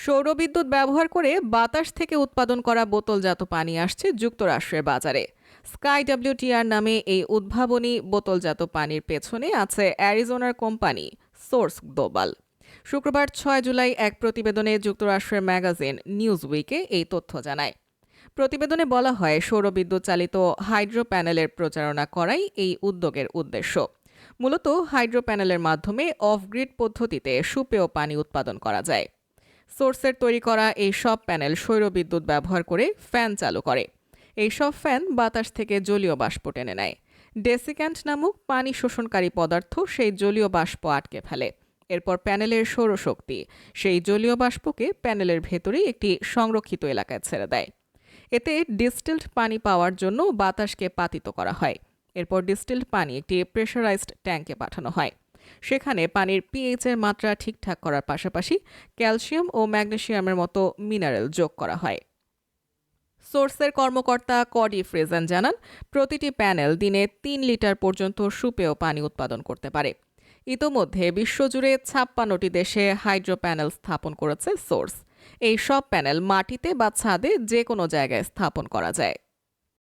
সৌরবিদ্যুৎ ব্যবহার করে বাতাস থেকে উৎপাদন করা বোতলজাত পানি আসছে যুক্তরাষ্ট্রের বাজারে। স্কাই ডাব্লিউটিআর নামে এই উদ্ভাবনী বোতলজাত পানির পেছনে আছে অ্যারিজোনার কোম্পানি সোর্স গ্লোবাল। শুক্রবার ৬ জুলাই এক প্রতিবেদনে যুক্তরাষ্ট্রের ম্যাগাজিন নিউজ উইকে এই তথ্য জানায়। প্রতিবেদনে বলা হয়, সৌরবিদ্যুৎ চালিত হাইড্রো প্যানেলের প্রচারণা করাই এই উদ্যোগের উদ্দেশ্য। মূলত হাইড্রো প্যানেলের মাধ্যমে অফ গ্রিড পদ্ধতিতে সুপেয় পানি উৎপাদন করা যায়। সোর্সের তৈরি করা এই সব প্যানেল সৌরবিদ্যুৎ ব্যবহার করে ফ্যান চালু করে। এই সব ফ্যান বাতাস থেকে জলীয় বাষ্প টেনে নেয়। ডেসিক্যান্ট নামক পানি শোষণকারী পদার্থ সেই জলীয় বাষ্প আটকে ফেলে। এরপর প্যানেলের সৌরশক্তি সেই জলীয় বাষ্পকে প্যানেলের ভেতরেই একটি সংরক্ষিত এলাকায় ছেড়ে দেয়। এতে ডিস্টিলড পানি পাওয়ার জন্য বাতাসকে পাতিত করা হয়। এরপর ডিস্টিলড পানি একটি প্রেসারাইজড ট্যাঙ্কে পাঠানো হয়। সেখানে পানির পিএইচ এর মাত্রা ঠিকঠাক করার পাশাপাশি ক্যালসিয়াম ও ম্যাগনেসিয়ামের মতো মিনারেল যোগ করা হয়। সোর্সের কর্মকর্তা কডি ফ্রেজেন জানান, প্রতিটি প্যানেল দিনে ৩ লিটার পর্যন্ত সুপেয় পানি উৎপাদন করতে পারে। ইতোমধ্যে বিশ্বজুড়ে ৫৬টি দেশে হাইড্রো প্যানেল স্থাপন করেছে সোর্স। এই সব প্যানেল মাটিতে বা ছাদে যে কোনো জায়গায় স্থাপন করা যায়।